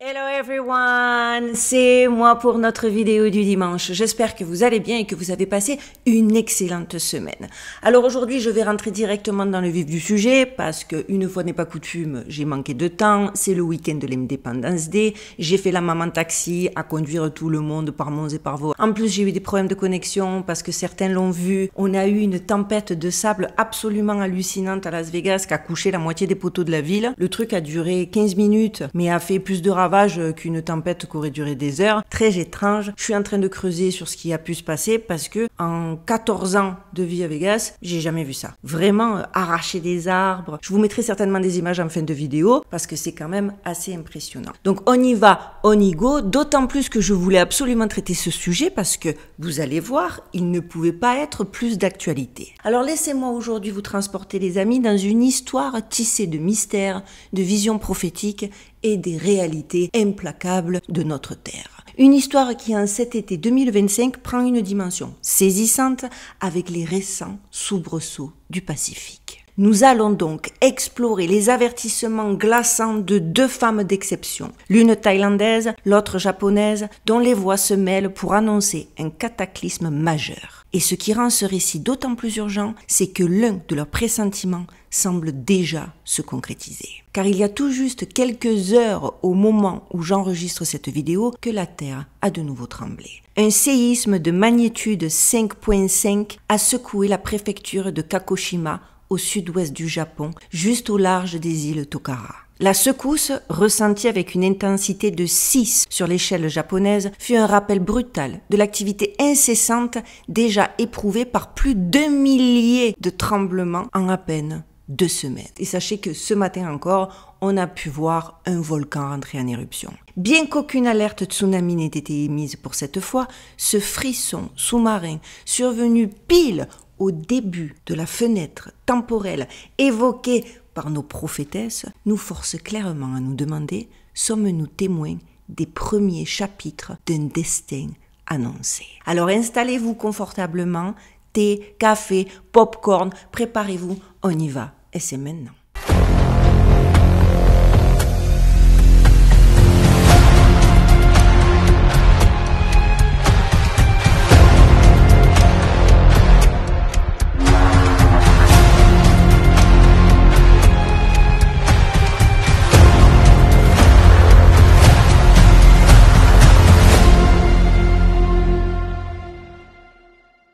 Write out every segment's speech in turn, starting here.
Hello everyone, c'est moi pour notre vidéo du dimanche. J'espère que vous allez bien et que vous avez passé une excellente semaine. Alors aujourd'hui, je vais rentrer directement dans le vif du sujet parce que une fois n'est pas coutume, j'ai manqué de temps. C'est le week-end de l'Independence Day. J'ai fait la maman taxi à conduire tout le monde par Mons et par Vaux. En plus, j'ai eu des problèmes de connexion parce que certains l'ont vu. On a eu une tempête de sable absolument hallucinante à Las Vegas qui a couché la moitié des poteaux de la ville. Le truc a duré 15 minutes, mais a fait plus de ravages qu'une tempête qui aurait duré des heures. Très étrange. Je suis en train de creuser sur ce qui a pu se passer parce que en 14 ans de vie à Vegas, j'ai jamais vu ça. Vraiment arracher des arbres. Je vous mettrai certainement des images en fin de vidéo parce que c'est quand même assez impressionnant. Donc on y va, on y go. D'autant plus que je voulais absolument traiter ce sujet parce que vous allez voir, il ne pouvait pas être plus d'actualité. Alors laissez-moi aujourd'hui vous transporter les amis dans une histoire tissée de mystères, de visions prophétiques et des réalités implacables de notre terre. Une histoire qui, en cet été 2025, prend une dimension saisissante avec les récents soubresauts du Pacifique. Nous allons donc explorer les avertissements glaçants de deux femmes d'exception, l'une thaïlandaise, l'autre japonaise, dont les voix se mêlent pour annoncer un cataclysme majeur. Et ce qui rend ce récit d'autant plus urgent, c'est que l'un de leurs pressentiments semble déjà se concrétiser. Car il y a tout juste quelques heures au moment où j'enregistre cette vidéo que la Terre a de nouveau tremblé. Un séisme de magnitude 5.5 a secoué la préfecture de Kagoshima au sud-ouest du Japon, juste au large des îles Tokara. La secousse, ressentie avec une intensité de 6 sur l'échelle japonaise, fut un rappel brutal de l'activité incessante déjà éprouvée par plus de milliers de tremblements en à peine 2 semaines. Et sachez que ce matin encore, on a pu voir un volcan rentrer en éruption. Bien qu'aucune alerte tsunami n'ait été émise pour cette fois, ce frisson sous-marin survenu pile au début de la fenêtre temporelle évoquée par nos prophétesses, nous force clairement à nous demander, sommes-nous témoins des premiers chapitres d'un destin annoncé? Alors installez-vous confortablement, thé, café, popcorn, préparez-vous, on y va, et c'est maintenant.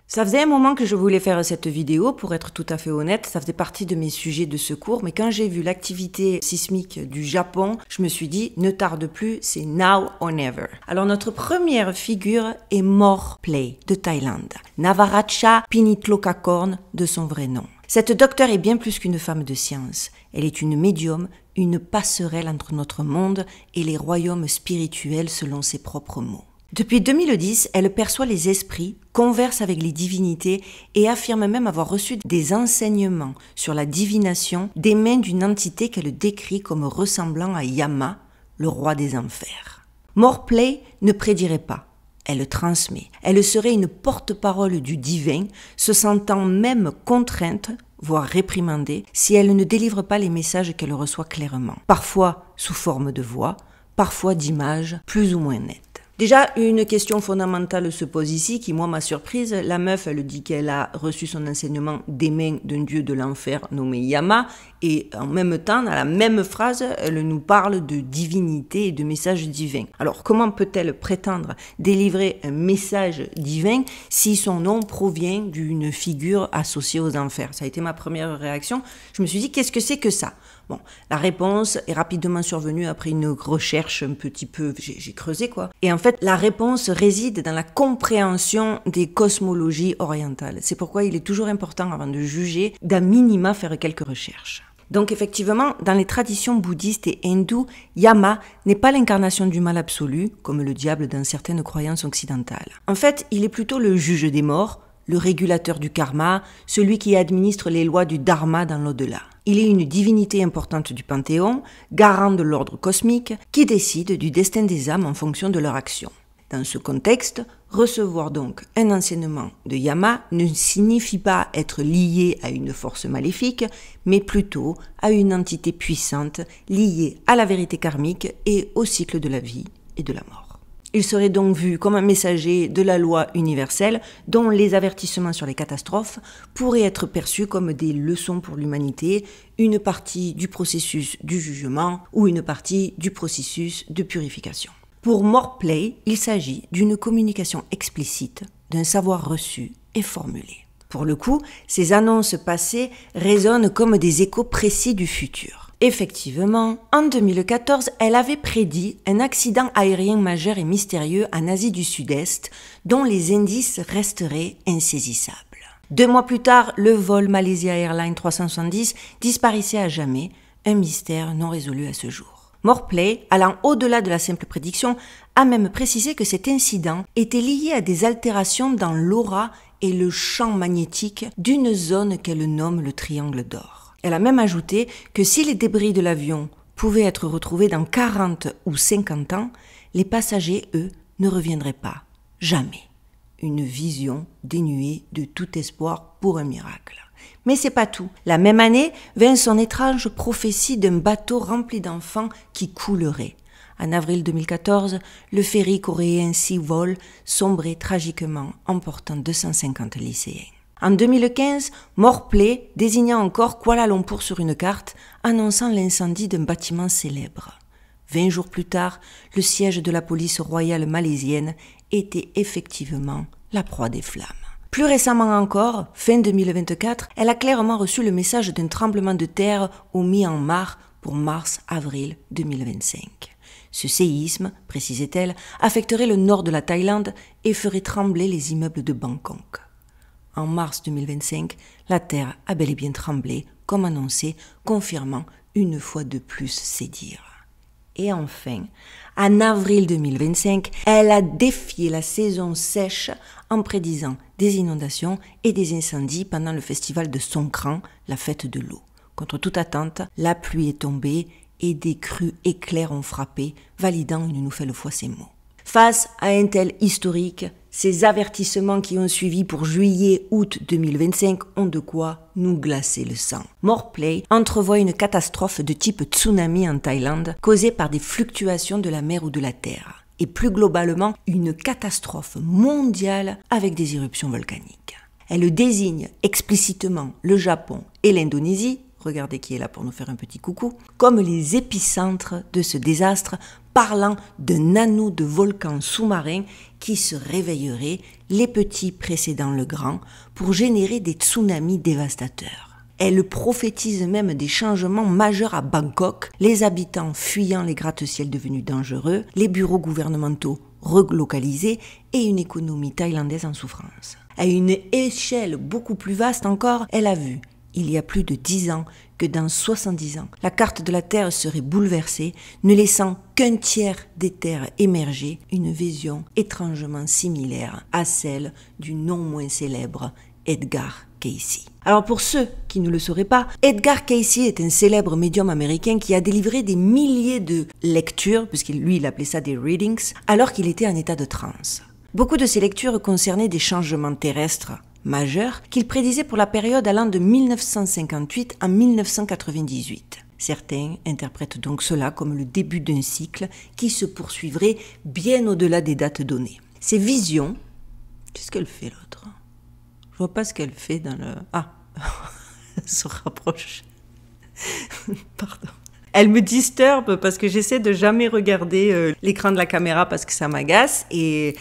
Ça faisait un moment que je voulais faire cette vidéo, pour être tout à fait honnête, ça faisait partie de mes sujets de secours, mais quand j'ai vu l'activité sismique du Japon, je me suis dit, ne tarde plus, c'est now or never. Alors notre première figure est Morplay de Thaïlande, Navaracha Pinitlokakorn de son vrai nom. Cette docteure est bien plus qu'une femme de science, elle est une médium, une passerelle entre notre monde et les royaumes spirituels selon ses propres mots. Depuis 2010, elle perçoit les esprits, converse avec les divinités et affirme même avoir reçu des enseignements sur la divination des mains d'une entité qu'elle décrit comme ressemblant à Yama, le roi des enfers. Morplay ne prédirait pas, elle transmet. Elle serait une porte-parole du divin, se sentant même contrainte, voire réprimandée, si elle ne délivre pas les messages qu'elle reçoit clairement, parfois sous forme de voix, parfois d'images plus ou moins nettes. Déjà, une question fondamentale se pose ici, qui moi m'a surprise. La meuf, elle dit qu'elle a reçu son enseignement des mains d'un dieu de l'enfer nommé Yama, et en même temps, dans la même phrase, elle nous parle de divinité et de messages divins. Alors, comment peut-elle prétendre délivrer un message divin si son nom provient d'une figure associée aux enfers? Ça a été ma première réaction. Je me suis dit, qu'est-ce que c'est que ça? Bon, la réponse est rapidement survenue après une recherche un petit peu, j'ai creusé quoi. Et en fait, la réponse réside dans la compréhension des cosmologies orientales. C'est pourquoi il est toujours important, avant de juger, d'à minima faire quelques recherches. Donc effectivement, dans les traditions bouddhistes et hindoues, Yama n'est pas l'incarnation du mal absolu, comme le diable dans certaines croyances occidentales. En fait, il est plutôt le juge des morts, le régulateur du karma, celui qui administre les lois du dharma dans l'au-delà. Il est une divinité importante du panthéon, garant de l'ordre cosmique, qui décide du destin des âmes en fonction de leur action. Dans ce contexte, Recevoir donc un enseignement de Yama ne signifie pas être lié à une force maléfique, mais plutôt à une entité puissante liée à la vérité karmique et au cycle de la vie et de la mort. Il serait donc vu comme un messager de la loi universelle dont les avertissements sur les catastrophes pourraient être perçus comme des leçons pour l'humanité, une partie du processus du jugement ou une partie du processus de purification. Pour Morplay, il s'agit d'une communication explicite, d'un savoir reçu et formulé. Pour le coup, ces annonces passées résonnent comme des échos précis du futur. Effectivement, en 2014, elle avait prédit un accident aérien majeur et mystérieux en Asie du Sud-Est, dont les indices resteraient insaisissables. 2 mois plus tard, le vol Malaysia Airlines 370 disparaissait à jamais, un mystère non résolu à ce jour. Morplay, allant au-delà de la simple prédiction, a même précisé que cet incident était lié à des altérations dans l'aura et le champ magnétique d'une zone qu'elle nomme le triangle d'or. Elle a même ajouté que si les débris de l'avion pouvaient être retrouvés dans 40 ou 50 ans, les passagers, eux, ne reviendraient pas. Jamais. Une vision dénuée de tout espoir pour un miracle. Mais c'est pas tout. La même année vint son étrange prophétie d'un bateau rempli d'enfants qui coulerait. En avril 2014, le ferry coréen Seawol sombrait tragiquement, emportant 250 lycéens. En 2015, Morplay désigna encore Kuala Lumpur sur une carte, annonçant l'incendie d'un bâtiment célèbre. 20 jours plus tard, le siège de la police royale malaisienne était effectivement la proie des flammes. Plus récemment encore, fin 2024, elle a clairement reçu le message d'un tremblement de terre au Myanmar pour mars-avril 2025. Ce séisme, précisait-elle, affecterait le nord de la Thaïlande et ferait trembler les immeubles de Bangkok. En mars 2025, la terre a bel et bien tremblé, comme annoncé, confirmant une fois de plus ses dires. Et enfin, en avril 2025, elle a défié la saison sèche en prédisant des inondations et des incendies pendant le festival de Songkran, la fête de l'eau. Contre toute attente, la pluie est tombée et des crues éclairs ont frappé, validant une nouvelle fois ces mots. Face à un tel historique, ces avertissements qui ont suivi pour juillet-août 2025 ont de quoi nous glacer le sang. Morplay entrevoit une catastrophe de type tsunami en Thaïlande causée par des fluctuations de la mer ou de la terre. Et plus globalement, une catastrophe mondiale avec des éruptions volcaniques. Elle désigne explicitement le Japon et l'Indonésie, regardez qui est là pour nous faire un petit coucou, comme les épicentres de ce désastre, parlant d'un anneau de volcans sous-marins qui se réveillerait, les petits précédant le grand, pour générer des tsunamis dévastateurs. Elle prophétise même des changements majeurs à Bangkok, les habitants fuyant les gratte-ciels devenus dangereux, les bureaux gouvernementaux relocalisés et une économie thaïlandaise en souffrance. À une échelle beaucoup plus vaste encore, elle a vu, il y a plus de 10 ans, que dans 70 ans, la carte de la Terre serait bouleversée, ne laissant qu'un tiers des terres émerger, une vision étrangement similaire à celle du non moins célèbre Edgar Cayce. Alors pour ceux qui ne le sauraient pas, Edgar Cayce est un célèbre médium américain qui a délivré des milliers de lectures, puisque lui il appelait ça des readings, alors qu'il était en état de transe. Beaucoup de ces lectures concernaient des changements terrestres majeurs qu'il prédisait pour la période allant de 1958 à 1998. Certains interprètent donc cela comme le début d'un cycle qui se poursuivrait bien au-delà des dates données. Ces visions, qu'est-ce qu'elle fait l'autre ? Je vois pas ce qu'elle fait dans le... Ah, elle se rapproche. Pardon. Elle me disturbe parce que j'essaie de jamais regarder l'écran de la caméra parce que ça m'agace et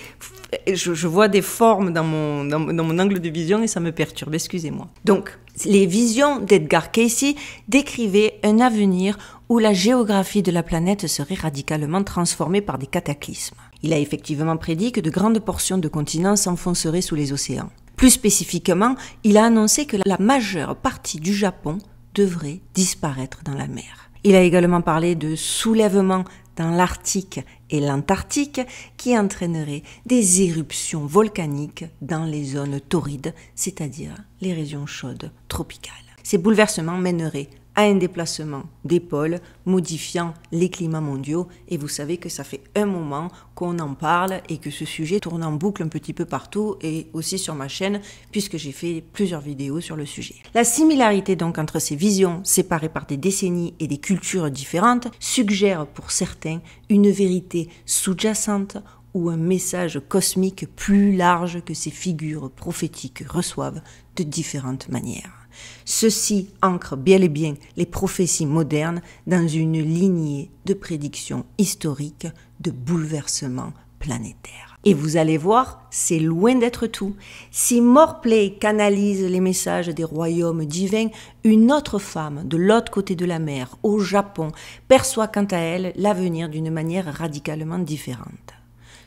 je vois des formes dans mon angle de vision et ça me perturbe, excusez-moi. Donc, les visions d'Edgar Cayce décrivaient un avenir où la géographie de la planète serait radicalement transformée par des cataclysmes. Il a effectivement prédit que de grandes portions de continents s'enfonceraient sous les océans. Plus spécifiquement, il a annoncé que la majeure partie du Japon devrait disparaître dans la mer. Il a également parlé de soulèvements dans l'Arctique et l'Antarctique qui entraîneraient des éruptions volcaniques dans les zones torrides, c'est-à-dire les régions chaudes tropicales. Ces bouleversements mèneraient à un déplacement d'épaule modifiant les climats mondiaux. Et vous savez que ça fait un moment qu'on en parle et que ce sujet tourne en boucle un petit peu partout et aussi sur ma chaîne puisque j'ai fait plusieurs vidéos sur le sujet. La similarité donc entre ces visions séparées par des décennies et des cultures différentes suggère pour certains une vérité sous-jacente ou un message cosmique plus large que ces figures prophétiques reçoivent de différentes manières. Ceci ancre bel et bien les prophéties modernes dans une lignée de prédictions historiques de bouleversements planétaires. Et vous allez voir, c'est loin d'être tout. Si Morplay canalise les messages des royaumes divins, une autre femme de l'autre côté de la mer, au Japon, perçoit quant à elle l'avenir d'une manière radicalement différente.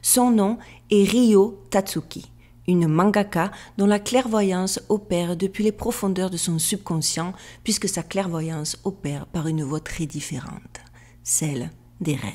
Son nom est Ryo Tatsuki, une mangaka dont la clairvoyance opère depuis les profondeurs de son subconscient, puisque sa clairvoyance opère par une voie très différente, celle des rêves.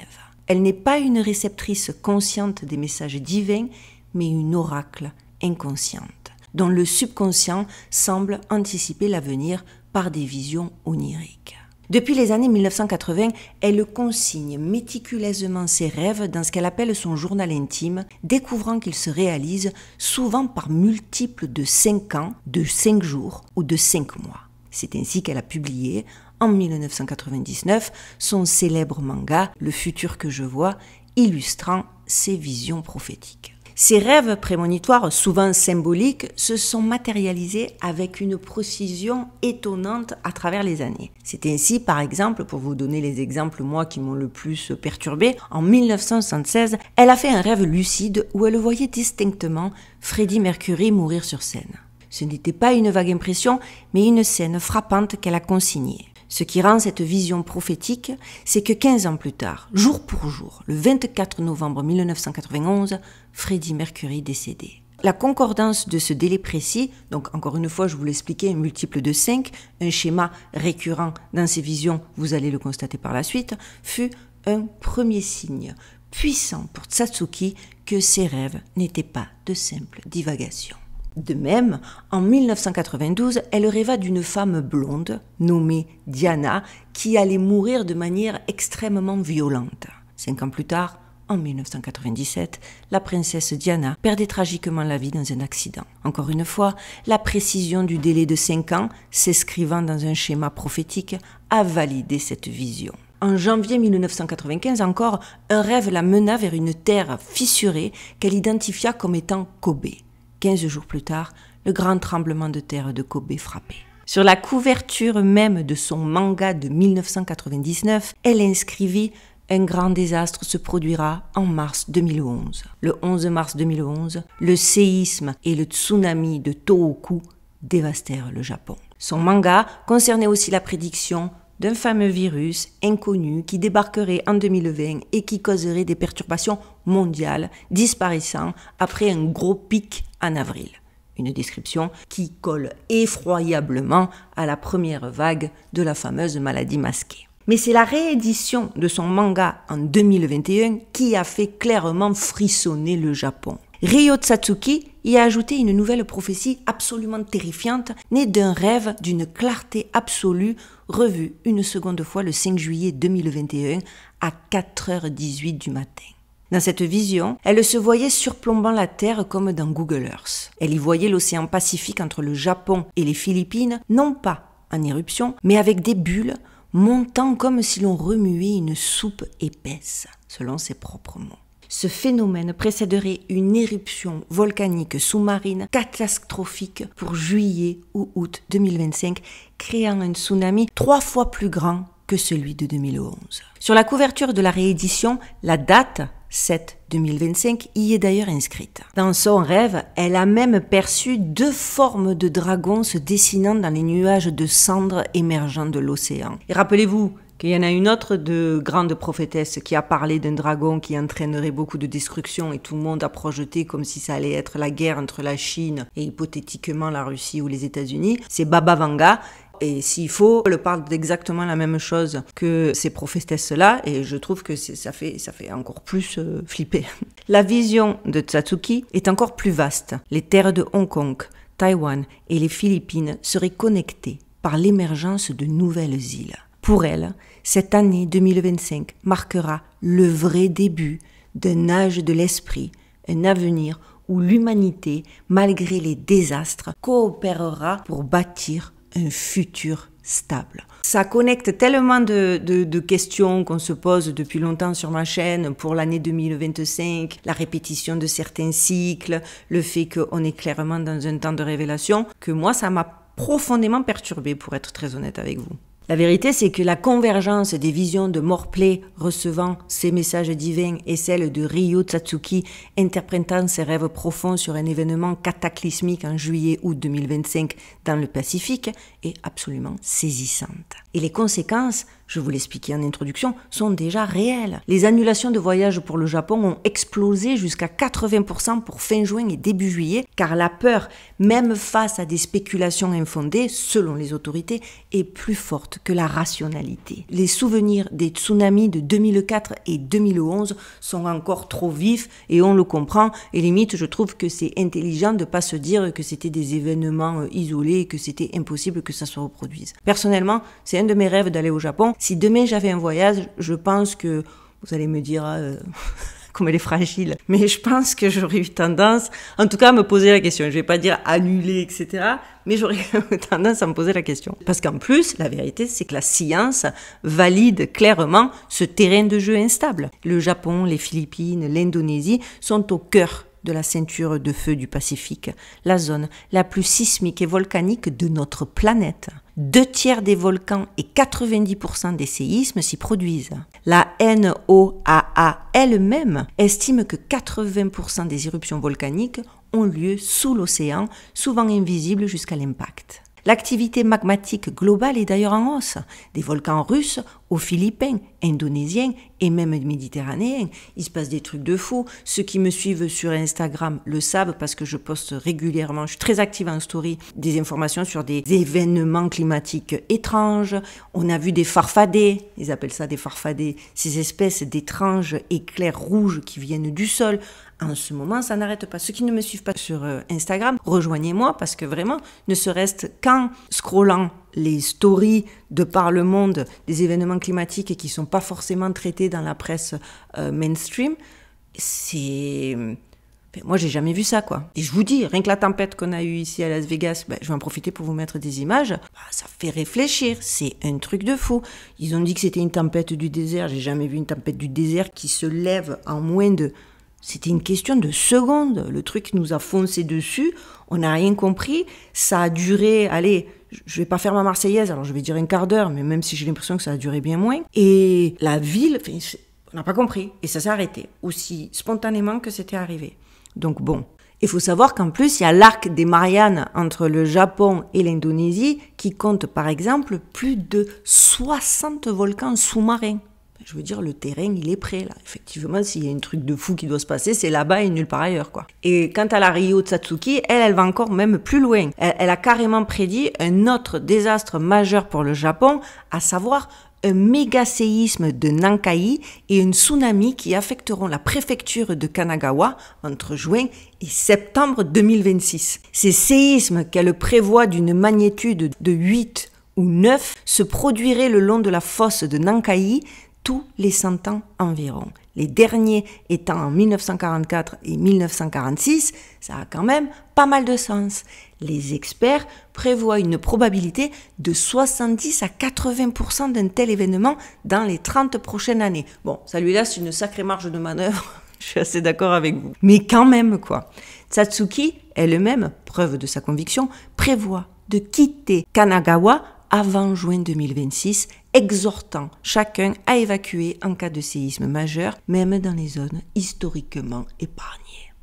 Elle n'est pas une réceptrice consciente des messages divins, mais une oracle inconsciente, dont le subconscient semble anticiper l'avenir par des visions oniriques. Depuis les années 1980, elle consigne méticuleusement ses rêves dans ce qu'elle appelle son journal intime, découvrant qu'ils se réalisent souvent par multiples de 5 ans, de 5 jours ou de 5 mois. C'est ainsi qu'elle a publié, en 1999, son célèbre manga « Le futur que je vois », illustrant ses visions prophétiques. Ces rêves prémonitoires, souvent symboliques, se sont matérialisés avec une précision étonnante à travers les années. C'est ainsi, par exemple, pour vous donner les exemples, moi, qui m'ont le plus perturbé, en 1976, elle a fait un rêve lucide où elle voyait distinctement Freddie Mercury mourir sur scène. Ce n'était pas une vague impression, mais une scène frappante qu'elle a consignée. Ce qui rend cette vision prophétique, c'est que 15 ans plus tard, jour pour jour, le 24 novembre 1991, Freddie Mercury décédait. La concordance de ce délai précis, donc encore une fois je vous l'expliquais, un multiple de 5, un schéma récurrent dans ces visions, vous allez le constater par la suite, fut un premier signe puissant pour Tatsuki que ses rêves n'étaient pas de simples divagations. De même, en 1992, elle rêva d'une femme blonde, nommée Diana, qui allait mourir de manière extrêmement violente. 5 ans plus tard, en 1997, la princesse Diana perdait tragiquement la vie dans un accident. Encore une fois, la précision du délai de 5 ans, s'inscrivant dans un schéma prophétique, a validé cette vision. En janvier 1995 encore, un rêve la mena vers une terre fissurée qu'elle identifia comme étant Kobe. 15 jours plus tard, le grand tremblement de terre de Kobe frappait. Sur la couverture même de son manga de 1999, elle inscrivit « Un grand désastre se produira en mars 2011 ». Le 11 mars 2011, le séisme et le tsunami de Tohoku dévastèrent le Japon. Son manga concernait aussi la prédiction d'un fameux virus inconnu qui débarquerait en 2020 et qui causerait des perturbations mondiales, disparaissant après un gros pic en avril. Une description qui colle effroyablement à la première vague de la fameuse maladie masquée. Mais c'est la réédition de son manga en 2021 qui a fait clairement frissonner le Japon. Ryo Tatsuki y a ajouté une nouvelle prophétie absolument terrifiante, née d'un rêve d'une clarté absolue, revue une seconde fois le 5 juillet 2021 à 4h18 du matin. Dans cette vision, elle se voyait surplombant la Terre comme dans Google Earth. Elle y voyait l'océan Pacifique entre le Japon et les Philippines, non pas en éruption, mais avec des bulles montant comme si l'on remuait une soupe épaisse, selon ses propres mots. Ce phénomène précéderait une éruption volcanique sous-marine catastrophique pour juillet ou août 2025, créant un tsunami 3 fois plus grand que celui de 2011. Sur la couverture de la réédition, la date 7-2025 y est d'ailleurs inscrite. Dans son rêve, elle a même perçu 2 formes de dragons se dessinant dans les nuages de cendres émergeant de l'océan. Et rappelez-vous qu'il y en a une autre de grande prophétesse qui a parlé d'un dragon qui entraînerait beaucoup de destruction et tout le monde a projeté comme si ça allait être la guerre entre la Chine et hypothétiquement la Russie ou les États-Unis. C'est Baba Vanga. Et s'il faut, elle parle d'exactement la même chose que ces prophétesses-là, et je trouve que ça fait encore plus flipper. La vision de Tatsuki est encore plus vaste. Les terres de Hong Kong, Taïwan et les Philippines seraient connectées par l'émergence de nouvelles îles. Pour elle, cette année 2025 marquera le vrai début d'un âge de l'esprit, un avenir où l'humanité, malgré les désastres, coopérera pour bâtir un futur stable. Ça connecte tellement de questions qu'on se pose depuis longtemps sur ma chaîne pour l'année 2025, la répétition de certains cycles, le fait qu'on est clairement dans un temps de révélation, que moi, ça m'a profondément perturbée, pour être très honnête avec vous. La vérité, c'est que la convergence des visions de Morplay recevant ces messages divins et celle de Ryo Satsuki interprétant ses rêves profonds sur un événement cataclysmique en juillet-août 2025 dans le Pacifique est absolument saisissante. Et les conséquences, je vous l'expliquais en introduction, sont déjà réelles. Les annulations de voyages pour le Japon ont explosé jusqu'à 80% pour fin juin et début juillet, car la peur, même face à des spéculations infondées, selon les autorités, est plus forte que la rationalité. Les souvenirs des tsunamis de 2004 et 2011 sont encore trop vifs et on le comprend, et limite je trouve que c'est intelligent de ne pas se dire que c'était des événements isolés et que c'était impossible que ça se reproduise. Personnellement, c'est un de mes rêves d'aller au Japon. Si demain j'avais un voyage, je pense que, vous allez me dire comme elle est fragile, mais je pense que j'aurais eu tendance, en tout cas à me poser la question. Je vais pas dire annuler, etc., mais j'aurais tendance à me poser la question. Parce qu'en plus, la vérité, c'est que la science valide clairement ce terrain de jeu instable. Le Japon, les Philippines, l'Indonésie sont au cœur de la ceinture de feu du Pacifique, la zone la plus sismique et volcanique de notre planète. 2/3 des volcans et 90% des séismes s'y produisent. La NOAA elle-même estime que 80% des éruptions volcaniques ont lieu sous l'océan, souvent invisibles jusqu'à l'impact. L'activité magmatique globale est d'ailleurs en hausse. Des volcans russes aux Philippines, indonésiens et même méditerranéens. Il se passe des trucs de fou. Ceux qui me suivent sur Instagram le savent parce que je poste régulièrement, je suis très active en story, des informations sur des événements climatiques étranges. On a vu des farfadets, ils appellent ça des farfadets, ces espèces d'étranges éclairs rouges qui viennent du sol. En ce moment, ça n'arrête pas. Ceux qui ne me suivent pas sur Instagram, rejoignez-moi parce que vraiment, ne serait-ce qu'en scrollant les stories de par le monde des événements climatiques qui ne sont pas forcément traités dans la presse mainstream, c'est... Moi, j'ai jamais vu ça, quoi. Et je vous dis, rien que la tempête qu'on a eue ici à Las Vegas, je vais en profiter pour vous mettre des images. Ça fait réfléchir. C'est un truc de fou. Ils ont dit que c'était une tempête du désert. J'ai jamais vu une tempête du désert qui se lève en moins de... C'était une question de secondes. Le truc nous a foncé dessus. On n'a rien compris. Ça a duré, allez, je vais pas faire ma Marseillaise, alors je vais dire un quart d'heure, mais même si j'ai l'impression que ça a duré bien moins. Et la ville, on n'a pas compris. Et ça s'est arrêté. Aussi spontanément que c'était arrivé. Donc bon. Il faut savoir qu'en plus, il y a l'arc des Mariannes entre le Japon et l'Indonésie qui compte par exemple plus de 60 volcans sous-marins. Je veux dire, le terrain, il est prêt, là. Effectivement, s'il y a un truc de fou qui doit se passer, c'est là-bas et nulle part ailleurs, quoi. Et quant à la Ryo Satsuki, elle va encore même plus loin. Elle a carrément prédit un autre désastre majeur pour le Japon, à savoir un méga séisme de Nankai et un tsunami qui affecteront la préfecture de Kanagawa entre juin et septembre 2026. Ces séismes qu'elle prévoit d'une magnitude de 8 ou 9 se produiraient le long de la fosse de Nankai tous les 100 ans environ. Les derniers étant en 1944 et 1946, ça a quand même pas mal de sens. Les experts prévoient une probabilité de 70 à 80% d'un tel événement dans les 30 prochaines années. Bon, ça lui laisse une sacrée marge de manœuvre, je suis assez d'accord avec vous. Mais quand même, quoi. Satsuki, elle-même, preuve de sa conviction, prévoit de quitter Kanagawa avant juin 2026, exhortant chacun à évacuer en cas de séisme majeur, même dans les zones historiquement épargnées.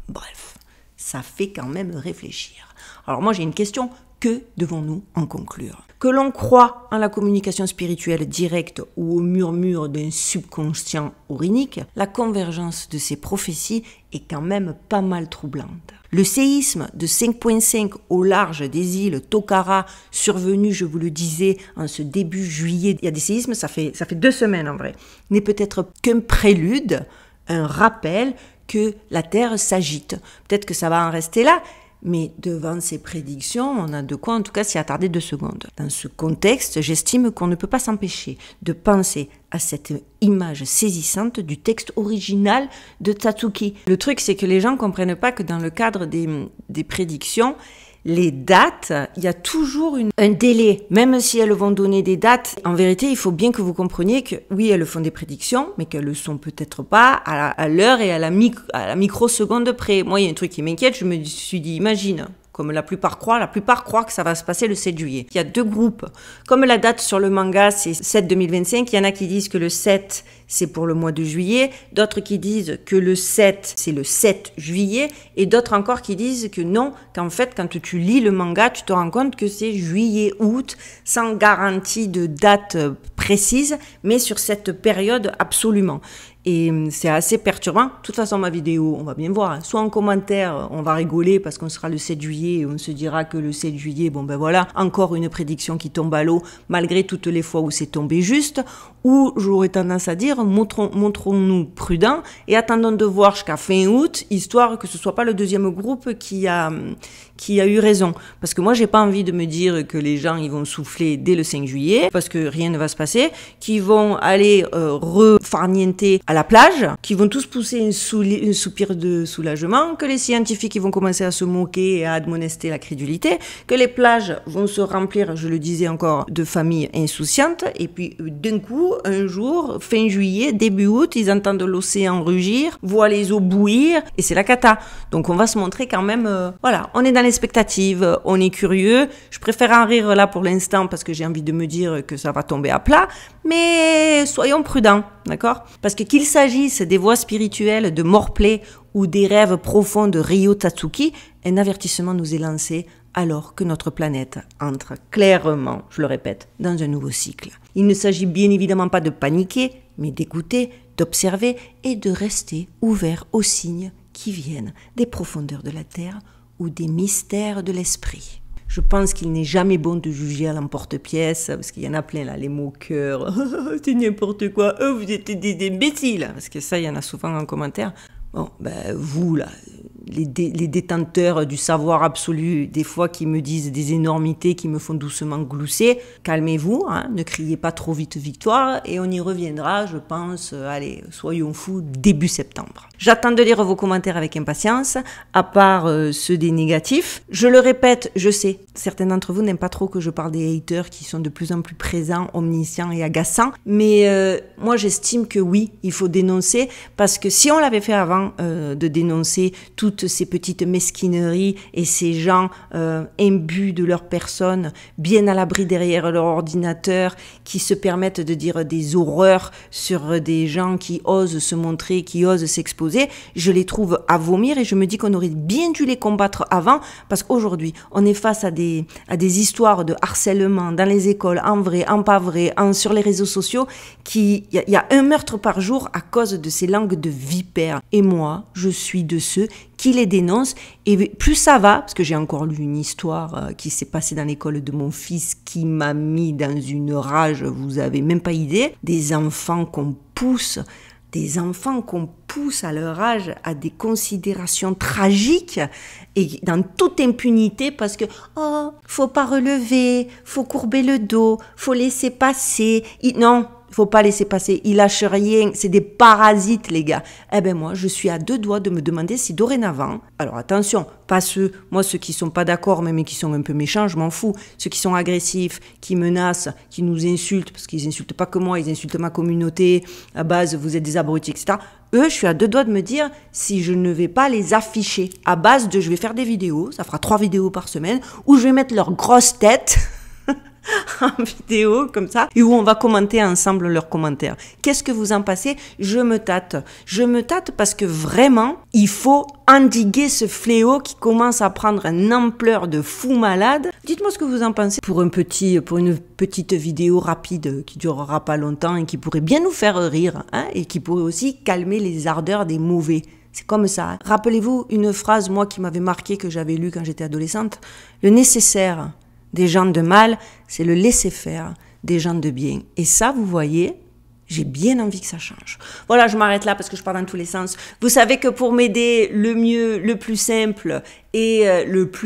Bref, ça fait quand même réfléchir. Alors moi j'ai une question, que devons-nous en conclure? Que l'on croit en la communication spirituelle directe ou au murmure d'un subconscient aurinique, la convergence de ces prophéties est quand même pas mal troublante. Le séisme de 5.5 au large des îles Tokara, survenu, je vous le disais, en ce début juillet, il y a des séismes, ça fait 2 semaines en vrai, n'est peut-être qu'un prélude, un rappel que la Terre s'agite. Peut-être que ça va en rester là, Mais devant ces prédictions, on a de quoi en tout cas s'y attarder 2 secondes. Dans ce contexte, j'estime qu'on ne peut pas s'empêcher de penser à cette image saisissante du texte original de Tatsuki. Le truc, c'est que les gens ne comprennent pas que dans le cadre des prédictions, les dates, il y a toujours un délai. Même si elles vont donner des dates, en vérité, il faut bien que vous compreniez que oui, elles font des prédictions, mais qu'elles le sont peut-être pas à l'heure et à la microseconde près. Moi, il y a un truc qui m'inquiète, je me suis dit, imagine, comme la plupart croient que ça va se passer le 7 juillet. Il y a 2 groupes. Comme la date sur le manga, c'est 7 2025, il y en a qui disent que le 7, c'est pour le mois de juillet, d'autres qui disent que le 7, c'est le 7 juillet, et d'autres encore qui disent que non, qu'en fait, quand tu lis le manga, tu te rends compte que c'est juillet-août, sans garantie de date précise, mais sur cette période absolument. Et c'est assez perturbant. De toute façon, ma vidéo, on va bien voir. Soit en commentaire, on va rigoler parce qu'on sera le 7 juillet et on se dira que le 7 juillet, bon ben voilà, encore une prédiction qui tombe à l'eau, malgré toutes les fois où c'est tombé juste. Ou j'aurais tendance à dire, montrons-nous prudents et attendons de voir jusqu'à fin août, histoire que ce soit pas le deuxième groupe qui a eu raison. Parce que moi, j'ai pas envie de me dire que les gens, ils vont souffler dès le 5 juillet, parce que rien ne va se passer, qu'ils vont aller refarnienter à la plage, qu'ils vont tous pousser un soupir de soulagement, que les scientifiques, ils vont commencer à se moquer et à admonester la crédulité, que les plages vont se remplir, je le disais encore, de familles insouciantes, et puis d'un coup, un jour, fin juillet, début août, ils entendent l'océan rugir, voient les eaux bouillir, et c'est la cata. Donc on va se montrer quand même, voilà, on est dans l'expectative, on est curieux. Je préfère en rire là pour l'instant parce que j'ai envie de me dire que ça va tomber à plat, mais soyons prudents, d'accord? Parce que qu'il s'agisse des voies spirituelles de Morplay ou des rêves profonds de Ryo Tatsuki, un avertissement nous est lancé alors que notre planète entre clairement, je le répète, dans un nouveau cycle. Il ne s'agit bien évidemment pas de paniquer, mais d'écouter, d'observer et de rester ouvert aux signes qui viennent des profondeurs de la Terre ou des mystères de l'esprit. Je pense qu'il n'est jamais bon de juger à l'emporte-pièce, parce qu'il y en a plein là, les moqueurs, c'est n'importe quoi, vous êtes des imbéciles, parce que ça, il y en a souvent en commentaire. Bon, ben vous là, les détenteurs du savoir absolu, des fois qui me disent des énormités qui me font doucement glousser, calmez-vous, hein, ne criez pas trop vite victoire, et on y reviendra, je pense, allez, soyons fous, début septembre. J'attends de lire vos commentaires avec impatience, à part ceux des négatifs. Je le répète, je sais, certains d'entre vous n'aiment pas trop que je parle des haters qui sont de plus en plus présents, omniscients et agaçants, mais moi j'estime que oui, il faut dénoncer, parce que si on l'avait fait avant de dénoncer toutes ces petites mesquineries et ces gens imbus de leur personne, bien à l'abri derrière leur ordinateur, qui se permettent de dire des horreurs sur des gens qui osent se montrer, qui osent s'exposer, je les trouve à vomir et je me dis qu'on aurait bien dû les combattre avant, parce qu'aujourd'hui, on est face à des histoires de harcèlement dans les écoles, en vrai, en pas vrai, sur les réseaux sociaux, il y a un meurtre par jour à cause de ces langues de vipères. Et moi, je suis de ceux qui les dénoncent, et plus ça va, parce que j'ai encore lu une histoire qui s'est passée dans l'école de mon fils qui m'a mis dans une rage, vous avez même pas idée, des enfants qu'on pousse à leur âge à des considérations tragiques et dans toute impunité parce que oh, faut pas relever, faut courber le dos, faut laisser passer. Non, faut pas laisser passer, ils lâchent rien, c'est des parasites les gars. Eh ben moi, je suis à 2 doigts de me demander si dorénavant, alors attention, pas ceux qui sont pas d'accord, même qui sont un peu méchants, je m'en fous, ceux qui sont agressifs, qui menacent, qui nous insultent, parce qu'ils insultent pas que moi, ils insultent ma communauté, à base vous êtes des abrutis, etc. Eux, je suis à 2 doigts de me dire si je ne vais pas les afficher, à base de je vais faire des vidéos, ça fera 3 vidéos par semaine, où je vais mettre leurs grosses têtes en vidéo comme ça et où on va commenter ensemble leurs commentaires. Qu'est-ce que vous en pensez? Je me tâte parce que vraiment il faut endiguer ce fléau qui commence à prendre une ampleur de fou malade. Dites-moi ce que vous en pensez pour une petite vidéo rapide qui durera pas longtemps et qui pourrait bien nous faire rire, hein, et qui pourrait aussi calmer les ardeurs des mauvais. C'est comme ça. Rappelez-vous une phrase, moi, qui m'avait marqué, que j'avais lue quand j'étais adolescente. Le nécessaire des gens de mal, c'est le laisser-faire des gens de bien. Et ça, vous voyez, J'ai bien envie que ça change. Voilà, je m'arrête là parce que je pars dans tous les sens. Vous savez que pour m'aider, le mieux, le plus simple et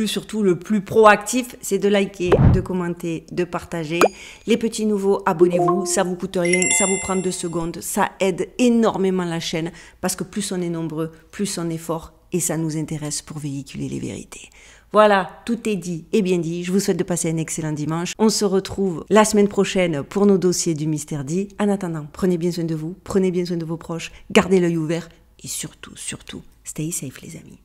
surtout le plus proactif, c'est de liker, de commenter, de partager. Les petits nouveaux, abonnez-vous, ça vous coûte rien, ça vous prend 2 secondes, ça aide énormément la chaîne parce que plus on est nombreux, plus on est fort et ça nous intéresse pour véhiculer les vérités. Voilà, tout est dit et bien dit. Je vous souhaite de passer un excellent dimanche. On se retrouve la semaine prochaine pour nos dossiers du Mystère dit. En attendant, prenez bien soin de vous, prenez bien soin de vos proches, gardez l'œil ouvert et surtout, stay safe les amis.